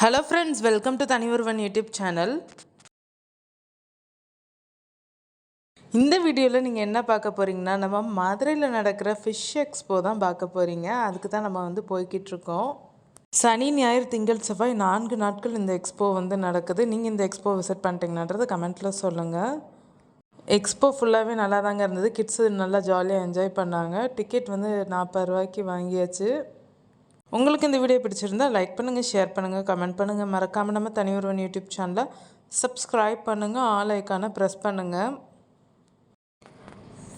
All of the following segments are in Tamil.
Hello friends, welcome to Thaniyoruvan YouTube channel. இந்த வீடியோவில் நீங்கள் என்ன பார்க்க போகிறீங்கன்னா, நம்ம மதுரையில் நடக்கிற ஃபிஷ் எக்ஸ்போ தான் பார்க்க போகிறீங்க. அதுக்கு தான் நம்ம போய்கிட்டு இருக்கோம். சனி, ஞாயிறு, திங்கள், செவ்வாய் 4 நாட்கள் இந்த எக்ஸ்போ நடக்குது. நீங்கள் இந்த எக்ஸ்போ விசிட் பண்ணிட்டீங்கன்றது கமெண்ட்டில் சொல்லுங்கள். எக்ஸ்போ ஃபுல்லாகவே நல்லா தாங்க இருந்தது. கிட்ஸு நல்லா ஜாலியாக என்ஜாய் பண்ணாங்க. டிக்கெட் 40 ரூபாய்க்கு வாங்கியாச்சு. உங்களுக்கு இந்த வீடியோ பிடிச்சிருந்தா லைக் பண்ணுங்கள், ஷேர் பண்ணுங்கள், கமெண்ட் பண்ணுங்கள். மறக்காமல் நம்ம தனியொருவன் யூடியூப் சேனலை சப்ஸ்கிரைப் பண்ணுங்கள், ஆல் ஐக்கானை ப்ரெஸ் பண்ணுங்கள்.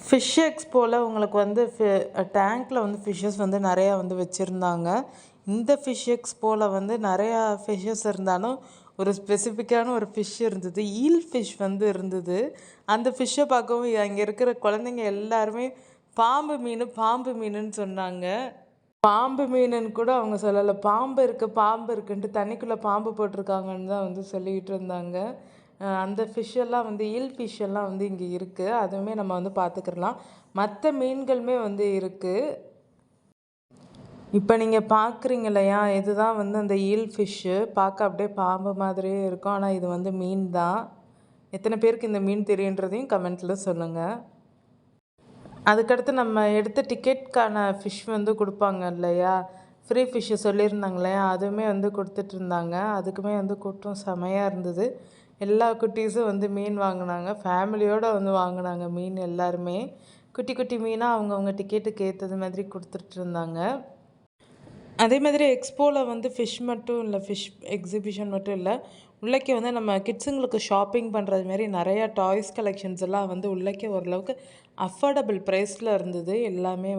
ஃபிஷ் எக்ஸ்போவில் உங்களுக்கு டேங்க்கில் ஃபிஷ்ஷஸ் நிறையா வச்சுருந்தாங்க. இந்த ஃபிஷ் எக்ஸ்போவில் நிறையா ஃபிஷ்ஷஸ் இருந்தாலும் ஒரு ஸ்பெசிஃபிக்கான ஒரு ஃபிஷ் இருந்தது. ஈல் ஃபிஷ் இருந்தது. அந்த ஃபிஷ்ஷை பார்க்கவும் அங்கே இருக்கிற குழந்தைங்க எல்லாருமே பாம்பு மீன் பாம்பு மீனுன்னு சொன்னாங்க. பாம்பு மீனுன்னு கூட அவங்க சொல்லலை, பாம்பு இருக்குன்ட்டு தண்ணிக்குள்ளே பாம்பு போட்டிருக்காங்கன்னு தான் சொல்லிக்கிட்டு இருந்தாங்க. அந்த ஃபிஷ்ஷெல்லாம் ஈல் ஃபிஷ்ஷெல்லாம் இங்கே இருக்குது. அதுவுமே நம்ம பார்த்துக்கிடலாம். மற்ற மீன்களுமே இருக்குது. இப்போ நீங்கள் பார்க்குறீங்க இல்லையா, இதுதான் அந்த ஈல் ஃபிஷ்ஷு. பார்க்க அப்படியே பாம்பு மாதிரியே இருக்கும், ஆனால் இது மீன் தான். எத்தனை பேருக்கு இந்த மீன் தெரியுன்றதையும் கமெண்ட்டில் சொல்லுங்கள். அதுக்கடுத்து நம்ம எடுத்த டிக்கெட்கான ஃபிஷ் கொடுப்பாங்க இல்லையா, ஃப்ரீ ஃபிஷ்ஷு சொல்லியிருந்தாங்க இல்லையா, அதுவுமே கொடுத்துட்ருந்தாங்க. அதுக்குமே கூட்டம் செமையாக இருந்தது. எல்லா குட்டீஸும் மீன் வாங்கினாங்க. ஃபேமிலியோடு வாங்கினாங்க மீன் எல்லாருமே. குட்டி குட்டி மீனாக அவங்கவுங்க டிக்கெட்டுக்கு ஏற்றது மாதிரி கொடுத்துட்ருந்தாங்க. அதே மாதிரி எக்ஸ்போவில் ஃபிஷ் மட்டும் இல்லை, ஃபிஷ் எக்ஸிபிஷன் மட்டும் இல்லை, உள்ளக்கே நம்ம கிட்ஸுங்களுக்கு ஷாப்பிங் பண்ணுறது மாதிரி நிறையா டாய்ஸ் கலெக்ஷன்ஸ் எல்லாம் உள்ளக்கே ஓரளவுக்கு அஃபோர்டபுள் ப்ரைஸில் இருந்தது எல்லாமே.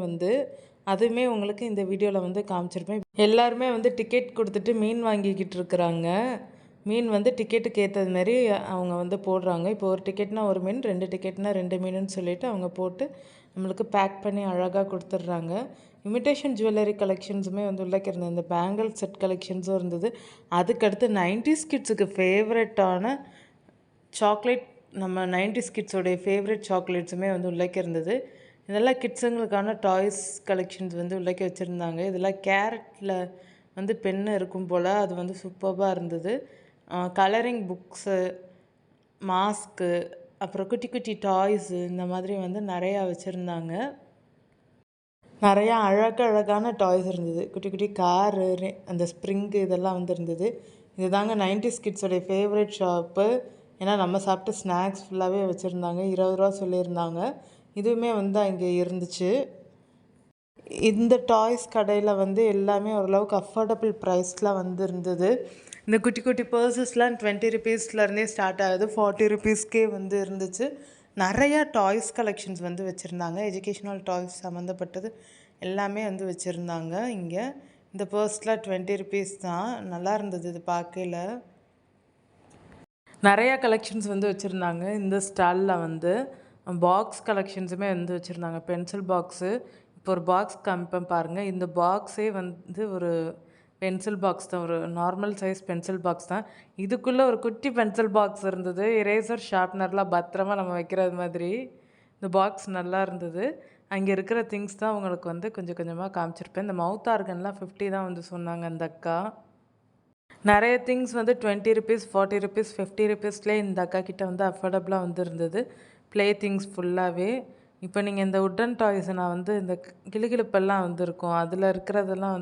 அதுவுமே உங்களுக்கு இந்த வீடியோவில் காமிச்சிருப்பேன். எல்லாருமே டிக்கெட் கொடுத்துட்டு மீன் வாங்கிக்கிட்டு இருக்கிறாங்க. மீன் டிக்கெட்டுக்கு ஏற்றது மாதிரி அவங்க போடுறாங்க. இப்போ ஒரு டிக்கெட்னால் ஒரு மீன், 2 டிக்கெட்னால் 2 மீனுன்னு சொல்லிவிட்டு அவங்க போட்டு நம்மளுக்கு பேக் பண்ணி அழகாக கொடுத்துட்றாங்க. இமிட்டேஷன் ஜுவல்லரி கலெக்ஷன்ஸுமே உள்ளக்க இருந்தது. இந்த பேங்கிள் செட் கலெக்ஷன்ஸும் இருந்தது. அதுக்கடுத்து 90s கிட்ஸுக்கு ஃபேவரட்டான சாக்லேட், நம்ம 90s கிட்ஸோடைய ஃபேவரட் சாக்லேட்ஸுமே உள்ளக்க இருந்தது. இதெல்லாம் கிட்ஸுங்களுக்கான டாய்ஸ் கலெக்ஷன்ஸ் உள்ளக்க வச்சுருந்தாங்க. இதெல்லாம் கேரட்டில் பென்னு இருக்கும் போல், அது சூப்பராக இருந்தது. கலரிங் புக்ஸு, மாஸ்க்கு, அப்புறம் குட்டி குட்டி டாய்ஸு, இந்த மாதிரி நிறையா வச்சுருந்தாங்க. நிறையா அழகான டாய்ஸ் இருந்தது. குட்டி குட்டி காரு, அந்த ஸ்ப்ரிங்கு, இதெல்லாம் இருந்தது. இது தாங்க 90s கிட்ஸோடைய ஃபேவரட் ஷாப்பு. ஏன்னா நம்ம சாப்பிட்ட ஸ்நாக்ஸ் ஃபுல்லாகவே வச்சுருந்தாங்க. 20 ரூபா சொல்லியிருந்தாங்க. இதுவுமே அங்கே இருந்துச்சு. இந்த டாய்ஸ் கடையில் எல்லாமே ஓரளவுக்கு அஃபோர்டபுள் ப்ரைஸில் இருந்தது. இந்த குட்டி குட்டி பர்சஸ்லாம் 20 ருபீஸ்லேருந்தே ஸ்டார்ட் ஆகுது. 40 ருபீஸ்க்கே இருந்துச்சு. நிறையா டாய்ஸ் கலெக்ஷன்ஸ் வச்சுருந்தாங்க. எஜுகேஷ்னல் டாய்ஸ் சம்மந்தப்பட்டது எல்லாமே வச்சுருந்தாங்க. இங்கே இந்த பர்ஸ்லாம் 20 ருபீஸ் தான். நல்லா இருந்தது இது பார்க்கையில். நிறையா கலெக்ஷன்ஸ் வச்சுருந்தாங்க. இந்த ஸ்டாலில் பாக்ஸ் கலெக்ஷன்ஸுமே வச்சுருந்தாங்க. பென்சில் பாக்ஸு, இப்போ ஒரு பாக்ஸ் காமிப்பேன் பாருங்கள். இந்த பாக்ஸே ஒரு பென்சில் பாக்ஸ் தான், ஒரு நார்மல் சைஸ் பென்சில் பாக்ஸ் தான். இதுக்குள்ளே ஒரு குட்டி பென்சில் பாக்ஸ் இருந்தது. எரேசர், ஷார்ப்னர்லாம் பத்திரமா நம்ம வைக்கிறது மாதிரி. இந்த பாக்ஸ் நல்லா இருந்தது. அங்கே இருக்கிற திங்ஸ் தான் உங்களுக்கு கொஞ்சம் கொஞ்சமாக காமிச்சிருப்பேன். இந்த மவுத் ஆர்கன்லாம் 50 தான் சொன்னாங்க அந்த அக்கா. நிறைய திங்ஸ் 20 ருபீஸ், 40 ருபீஸ், 50 ருபீஸ்லேயே இந்த அக்கா கிட்ட அஃபோர்டபுளாக இருந்தது. ப்ளே திங்ஸ் ஃபுல்லாகவே. இப்போ நீங்கள் இந்த உட்டன் டாய்ஸை நான் இந்த கிளுகிளுப்பெல்லாம் இருக்கும், அதில் இருக்கிறதெல்லாம்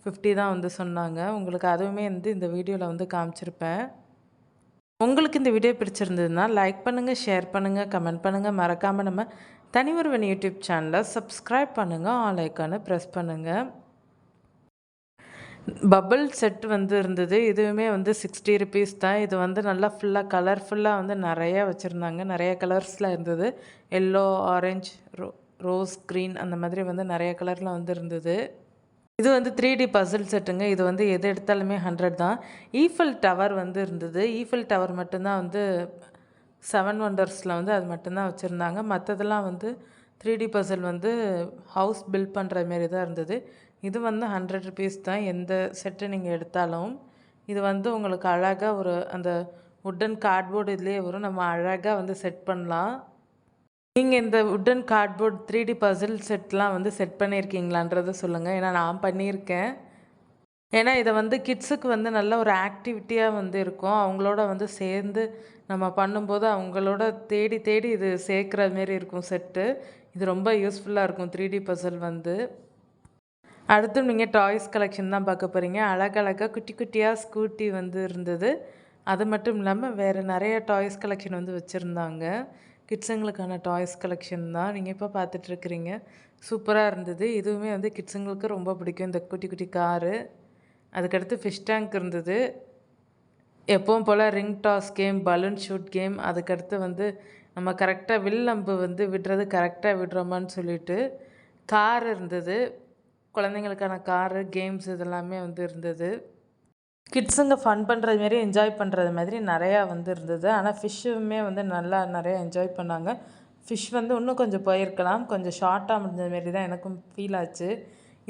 50 தான் சொன்னாங்க. உங்களுக்கு அதுவுமே இந்த வீடியோவில் காமிச்சிருப்பேன். உங்களுக்கு இந்த வீடியோ பிடிச்சிருந்ததுன்னா லைக் பண்ணுங்கள், ஷேர் பண்ணுங்கள், கமெண்ட் பண்ணுங்கள். மறக்காமல் நம்ம தனியொருவன் யூடியூப் சேனலை சப்ஸ்கிரைப் பண்ணுங்கள், ஆல் ஐக்கானை ப்ரெஸ் பண்ணுங்கள். பபிள் செட் இருந்தது. இதுவுமே 60 ருபீஸ் தான். இது நல்லா ஃபுல்லாக கலர்ஃபுல்லாக நிறையா வச்சுருந்தாங்க. நிறைய கலர்ஸில் இருந்தது. எல்லோ, ஆரஞ்ச், ரோஸ், க்ரீன், அந்த மாதிரி நிறைய கலரில் இருந்தது. இது 3D பசில் செட்டுங்க. இது எது எடுத்தாலுமே 100 தான். ஈஃபில் டவர் இருந்தது. ஈஃபில் டவர் மட்டும்தான் 7 ஒண்டர்ஸில் அது மட்டும்தான் வச்சுருந்தாங்க. மற்றதெல்லாம் 3D பசில் ஹவுஸ் பில்ட் பண்ணுற மாரி தான் இருந்தது. இது 100 ருபீஸ் தான் எந்த செட்டு நீங்கள் எடுத்தாலும். இது உங்களுக்கு அழகாக ஒரு அந்த உட்டன் கார்ட்போர்டு இதுலேயே வரும். நம்ம அழகாக செட் பண்ணலாம். நீங்கள் இந்த உட்டன் கார்ட்போர்ட் 3D பசில் செட்லாம் செட் பண்ணியிருக்கீங்களான்றதை சொல்லுங்கள். ஏன்னா நான் பண்ணியிருக்கேன். ஏன்னா இதை வந்து கிட்ஸுக்கு வந்து நல்ல ஒரு ஆக்டிவிட்டியாக வந்து இருக்கும். அவங்களோட வந்து சேர்ந்து நம்ம பண்ணும்போது அவங்களோட தேடி தேடி இது சேர்க்குற மாரி இருக்கும் செட்டு. இது ரொம்ப யூஸ்ஃபுல்லாக இருக்கும் 3D பசில் வந்து. அடுத்து நீங்கள் டாய்ஸ் கலெக்ஷன் தான் பார்க்க போகிறீங்க. அழகழகாக குட்டி குட்டியாக ஸ்கூட்டி வந்து இருந்தது. அது மட்டும் இல்லாமல் வேறு நிறைய டாய்ஸ் கலெக்ஷன் வந்து வச்சுருந்தாங்க. கிட்ஸுங்களுக்கான டாய்ஸ் கலெக்ஷன் தான் நீங்கள் இப்போ பார்த்துட்ருக்குறீங்க. சூப்பராக இருந்தது. இதுவுமே வந்து கிட்ஸுங்களுக்கு ரொம்ப பிடிக்கும், இந்த குட்டி குட்டி காரு. அதுக்கடுத்து ஃபிஷ் டேங்க் இருந்தது. எப்பவும் போல் ring toss game, balloon shoot game, அதுக்கடுத்து வந்து நம்ம கரெக்டாக வில் அம்பு வந்து விடுறது கரெக்டாக விடுறோமான்னு சொல்லிட்டு கார் இருந்தது. குழந்தைங்களுக்கான காரு, கேம்ஸ் இதெல்லாமே வந்து இருந்தது. கிட்ஸுங்க ஃபன் பண்ணுறது மாரி என்ஜாய் பண்ணுறது மாதிரி நிறையா வந்து இருந்தது. ஆனால் ஃபிஷ்ஷுமே வந்து நல்லா நிறையா என்ஜாய் பண்ணாங்க. ஃபிஷ் வந்து இன்னும் கொஞ்சம் போயிருக்கலாம், கொஞ்சம் ஷார்ட்டாக முடிஞ்ச மாரி தான் எனக்கும் ஃபீல் ஆச்சு.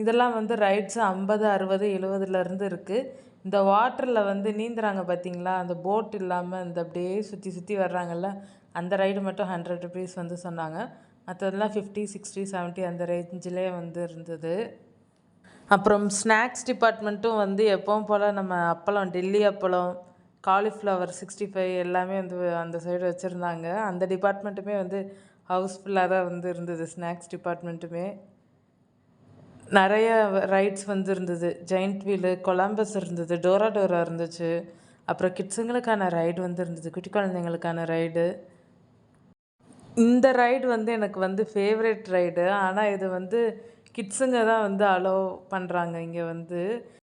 இதெல்லாம் வந்து ரைட்ஸு 50, 60, 70லேருந்து இருக்குது. இந்த வாட்டரில் வந்து நீந்துறாங்க பார்த்தீங்களா, அந்த போட் இல்லாமல் இந்த அப்படியே சுற்றி சுற்றி வர்றாங்கல்ல, அந்த ரைடு மட்டும் 100 ருபீஸ் வந்து சொன்னாங்க. மற்றதெல்லாம் 50, 60, 70 அந்த ரேஞ்சிலே வந்து இருந்தது. அப்புறம் ஸ்நாக்ஸ் டிபார்ட்மெண்ட்டும் வந்து எப்பவும் போல் நம்ம அப்பளம், டெல்லி அப்பளம், காலிஃப்ளவர் 65 எல்லாமே வந்து அந்த சைடு வச்சுருந்தாங்க. அந்த டிபார்ட்மெண்ட்டுமே வந்து ஹவுஸ்ஃபுல்லாக தான் வந்து இருந்தது. ஸ்நாக்ஸ் டிபார்ட்மெண்ட்டுமே நிறைய ரைட்ஸ் வந்து இருந்தது. ஜெயிண்ட் வீலு, கொலம்பஸ் இருந்தது, டோரா டோரா இருந்துச்சு. அப்புறம் கிட்ஸுங்களுக்கான ரைடு வந்து இருந்தது, குட்டி குழந்தைங்களுக்கான ரைடு. இந்த ரைடு வந்து எனக்கு வந்து ஃபேவரட் ரைடு. ஆனால் இது வந்து கிட்ஸுங்க தான் வந்து அலோவ் பண்ணுறாங்க இங்கே வந்து.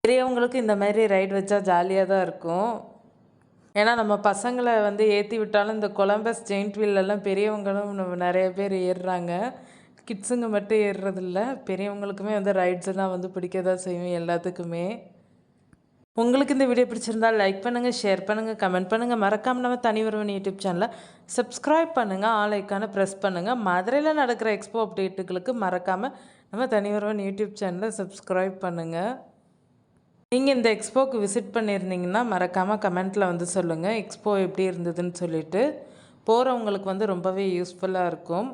பெரியவங்களுக்கு இந்த மாதிரி ரைடு வச்சா ஜாலியாக தான் இருக்கும். ஏன்னா நம்ம பசங்களை வந்து ஏற்றி விட்டாலும் இந்த கொலம்பஸ், ஜெயிண்ட் வீலெல்லாம் பெரியவங்களும் நிறைய பேர் ஏறுறாங்க. கிட்ஸுங்க மட்டும் ஏறுறதில்ல, பெரியவங்களுக்குமே வந்து ரைட்ஸ் எல்லாம் வந்து பிடிக்க தான் செய்யும் எல்லாத்துக்குமே. உங்களுக்கு இந்த வீடியோ பிடிச்சிருந்தால் லைக் பண்ணுங்கள், ஷேர் பண்ணுங்கள், கமெண்ட் பண்ணுங்கள். மறக்காமல் நம்ம தனி ஒருவன் யூடியூப் சேனலை சப்ஸ்கிரைப் பண்ணுங்கள், ஆல் ஐக்கானை ப்ரெஸ் பண்ணுங்கள். மதுரையில் நடக்கிற எக்ஸ்போ அப்டேட்டுகளுக்கு மறக்காமல் நம்ம தனி ஒருவன் யூடியூப் சேனலை சப்ஸ்கிரைப் பண்ணுங்கள். நீங்கள் இந்த எக்ஸ்போக்கு விசிட் பண்ணியிருந்தீங்கன்னா மறக்காமல் கமெண்ட்டில் வந்து சொல்லுங்கள் எக்ஸ்போ எப்படி இருந்ததுன்னு சொல்லிட்டு. போகிறவங்களுக்கு வந்து ரொம்பவே யூஸ்ஃபுல்லாக இருக்கும்.